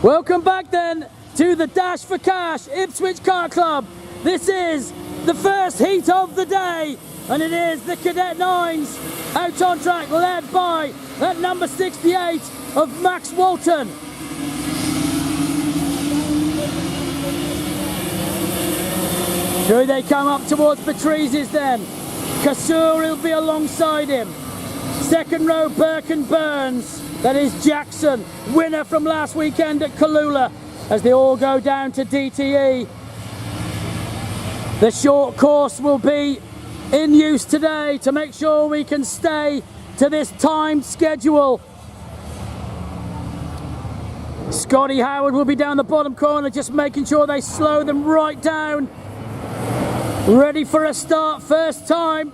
Welcome back then to the Dash for Cash Ipswich Car Club. This is the first heat of the day, and it is the Cadet 9s out on track, led by that number 68 of Max Walton. Through they come up towards Patrice's then. Kassur will be alongside him. Second row, Burke and Burns. That is Jackson, winner from last weekend at Kalula, as they all go down to DTE. The short course will be in use today to make sure we can stay to this timed schedule. Scotty Howard will be down the bottom corner, just making sure they slow them right down. Ready for a start, first time.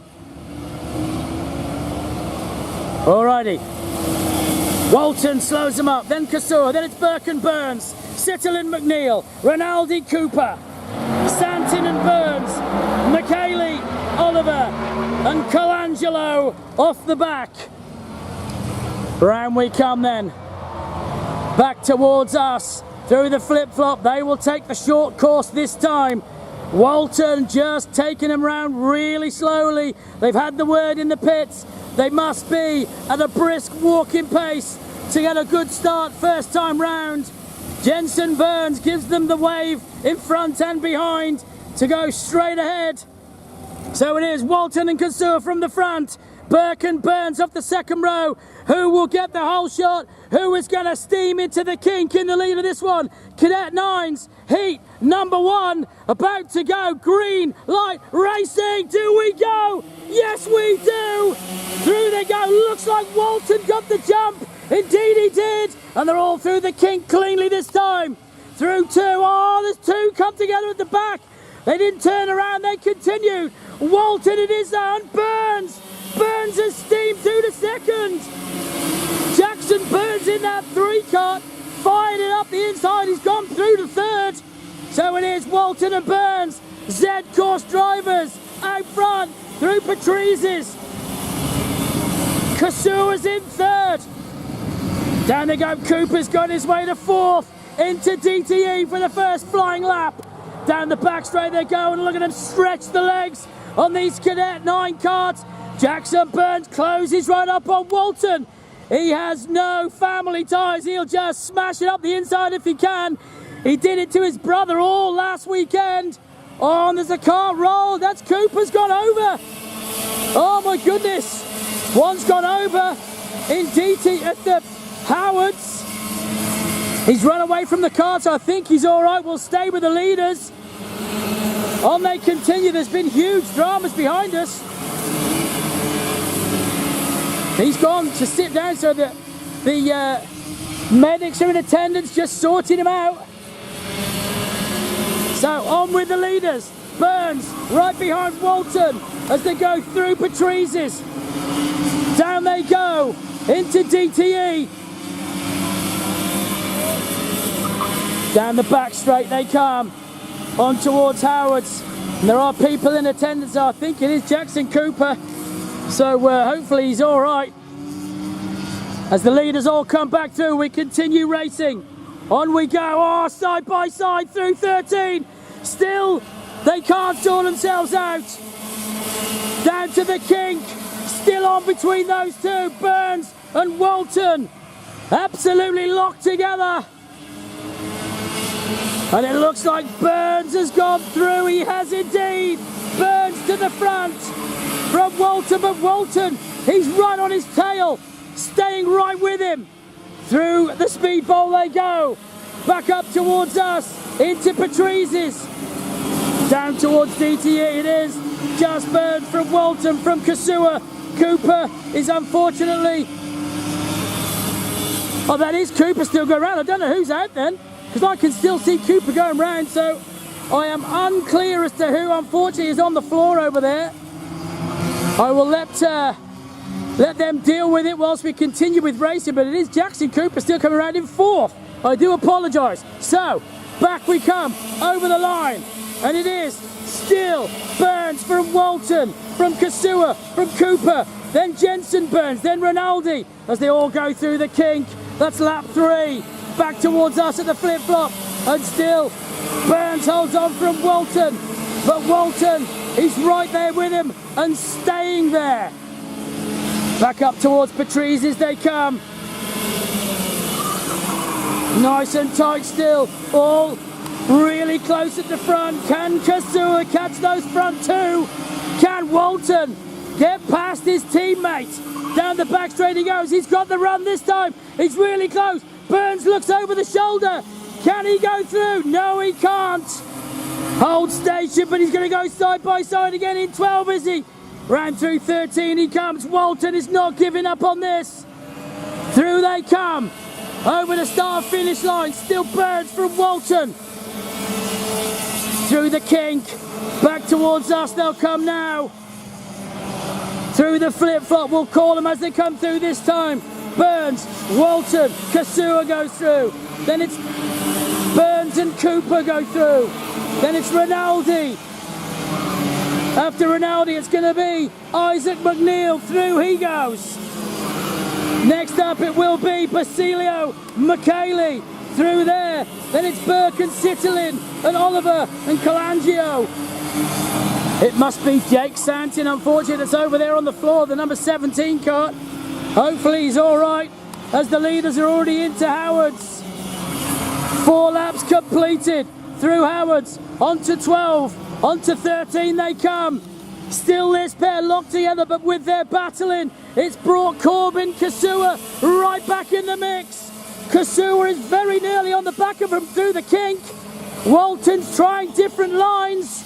Alrighty. Walton slows them up, then Kassur, then it's Burke and Burns, Sittle and McNeil, Rinaldi Cooper, Santin and Burns, McKaylee, Oliver and Colangelo off the back. Round we come then. Back towards us, through the flip-flop, they will take the short course this time. Walton just taking them round really slowly. They've had the word in the pits. They must be at a brisk walking pace to get a good start first time round. Jensen Burns gives them the wave in front and behind to go straight ahead. So it is Walton and Kassur from the front. Burke and Burns off the second row. Who will get the whole shot? Who is going to steam into the kink in the lead of this one? Cadet 9s, heat number 1, about to go. Green light racing. Do we go? Yes, we do. Through they go. Looks like Walton got the jump. Indeed he did. And they're all through the kink cleanly this time. Through two. Oh, there's two come together at the back. They didn't turn around. They continued. Walton it is now. And Burns. Burns has steamed through the second. Jackson Burns in that 3-cart. Fired it up the inside. He's gone through the third. So it is Walton and Burns. Z course drivers out front through Patrice's. Kassur's in third. Down they go. Cooper's got his way to fourth into DTE for the first flying lap. Down the back straight they go, and look at them stretch the legs on these Cadet 9 carts. Jackson Burns closes right up on Walton. He has no family ties. He'll just smash it up the inside if he can. He did it to his brother all last weekend. Oh, and there's a car roll. That's Cooper's gone over. Oh my goodness. One's gone over in DT at the Howards. He's run away from the car, so I think he's all right. We'll stay with the leaders. On they continue. There's been huge dramas behind us. He's gone to sit down, so the medics are in attendance, just sorting him out. So on with the leaders. Burns right behind Walton as they go through Patrice's. Down they go into DTE. Down the back straight they come on towards Howard's. And there are people in attendance. I think it is Jackson Cooper. So hopefully he's all right. As the leaders all come back through, we continue racing. On we go. Oh, side by side through 13. Still, they can't sort themselves out. Down to the kink. Still on between those two. Burns and Walton. Absolutely locked together. And it looks like Burns has gone through. He has indeed. Burns to the front from Walton, but Walton, he's right on his tail, staying right with him. Through the speed bowl they go. Back up towards us, into Patrice's. Down towards DTE it is. Just Burns from Walton, from Kassur. Cooper is unfortunately... Oh, that is Cooper still going around. I don't know who's out then, because I can still see Cooper going round, so I am unclear as to who unfortunately is on the floor over there. I will let them deal with it whilst we continue with racing, but it is Jackson Cooper still coming around in fourth. I do apologise. So, back we come, over the line, and it is still Burns from Walton, from Kassur, from Cooper, then Jensen Burns, then Rinaldi, as they all go through the kink. That's lap 3. back towards us at the flip-flop, and still Burns holds on from Walton, but Walton, he's right there with him and staying there. Back up towards Patrese as they come. Nice and tight still, all really close at the front. Can Kasua catch those front two? Can Walton get past his teammate? Down the back straight he goes. He's got the run this time. He's really close. Burns looks over the shoulder. Can he go through? No, he can't. Hold station, but he's going to go side by side again in 12, is he? Round through 13 he comes. Walton is not giving up on this. Through they come. Over the start-finish line. Still Burns from Walton. Through the kink. Back towards us they'll come now. Through the flip-flop, we'll call them as they come through this time. Burns, Walton, Kasua goes through. Then it's Burns and Cooper go through. Then it's Rinaldi. After Rinaldi, it's going to be Isaac McNeil. Through he goes. Next up, it will be Basilio Michele. Through there. Then it's Burke and Citolin and Oliver and Colangio. It must be Jake Santin, unfortunately, that's over there on the floor, the number 17 cart. Hopefully he's all right, as the leaders are already into Howard's. 4 laps completed through Howard's, onto 12, onto 13 they come. Still this pair locked together, but with their battling, it's brought Corbin Kasua right back in the mix. Kasua is very nearly on the back of him through the kink. Walton's trying different lines.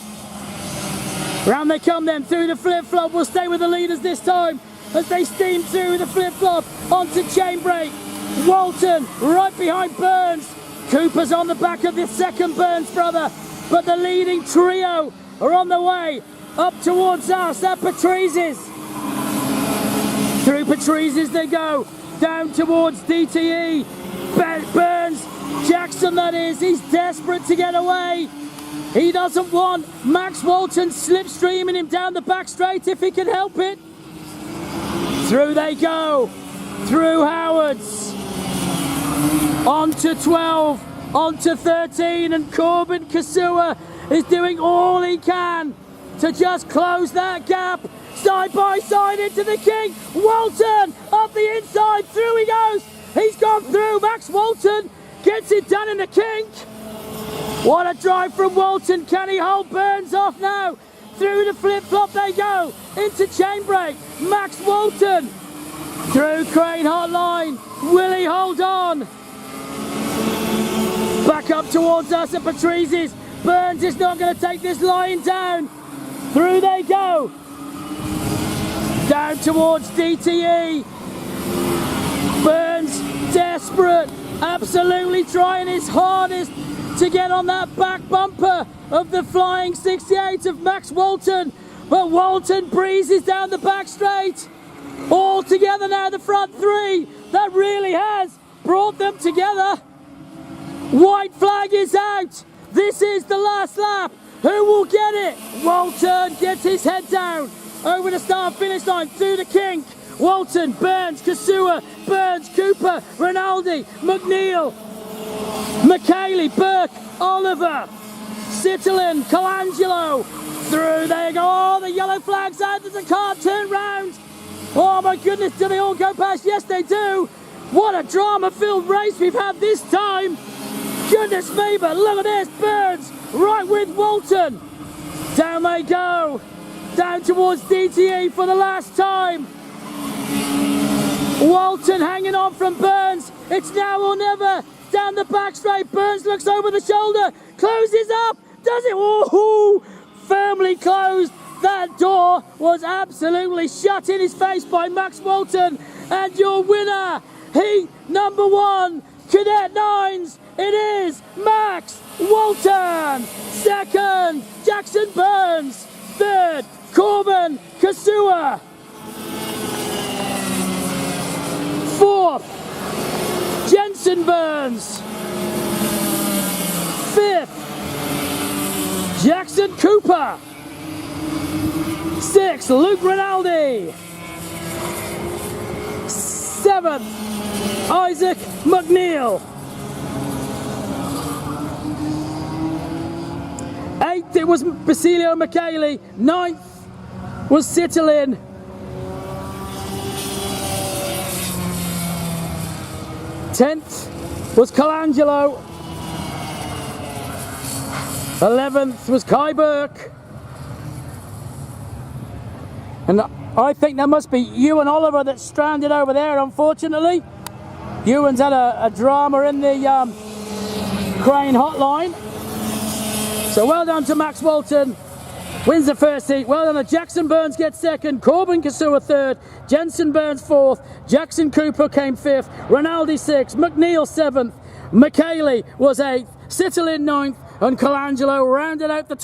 Round they come then, through the flip-flop. We'll stay with the leaders this time as they steam through the flip-flop onto chain break. Walton right behind Burns. Cooper's on the back of the second Burns brother, but the leading trio are on the way up towards us at Patrese's. Through Patrese's they go, down towards DTE. Burns, Jackson that is, he's desperate to get away. He doesn't want Max Walton slipstreaming him down the back straight if he can help it. Through they go. Through Howard's. On to 12. On to 13. And Corbin Kasua is doing all he can to just close that gap. Side by side into the king. Walton up the inside. Through he goes. He's gone through. Max Walton gets it done in the kink. What a drive from Walton. Can he hold Burns off now? Through the flip-flop they go. Into chain break. Max Walton. Through Crane Hotline. Will he hold on? Back up towards us at Patrese's. Burns is not going to take this line down. Through they go. Down towards DTE. Burns desperate. Absolutely trying his hardest to get on that back bumper of the flying 68 of Max Walton, but Walton breezes down the back straight. All together now, the front three. That really has brought them together. White flag is out. This is the last lap. Who will get it? Walton gets his head down over the start-finish line through the kink. Walton, Burns, Kasua, Burns, Cooper, Rinaldi, McNeil, Michele, Burke, Oliver, Citolin, Colangelo. Through they go. Oh, the yellow flag's out. There's a car turn round. Oh my goodness, do they all go past? Yes, they do. What a drama-filled race we've had this time. Goodness me, but look at this. Burns right with Walton. Down they go. Down towards DTE for the last time. Walton hanging on from Burns. It's now or never. Down the back straight. Burns looks over the shoulder. Closes up. Does it? Woohoo! Firmly closed. That door was absolutely shut in his face by Max Walton. And your winner, heat number 1, Cadet 9s, it is Max Walton. Second, Jackson Burns. Third, Corbin Kasua. Fourth, Jensen Burns. Fifth, Jackson Cooper. Sixth, Luke Rinaldi. Seventh, Isaac McNeil. 8th it was Basilio Michele. 9th was Citolin. 10th was Colangelo. 11th was Kai Burke. And I think that must be Ewan Oliver that's stranded over there, unfortunately. Ewan's had a drama in the crane hotline. So well done to Max Walton, wins the first heat. Well done to Jackson Burns gets second, Corbin Kasua third, Jensen Burns fourth, Jackson Cooper came fifth, Rinaldi sixth, McNeil seventh, Michele was eighth, Citolin ninth, and Colangelo rounded out the top.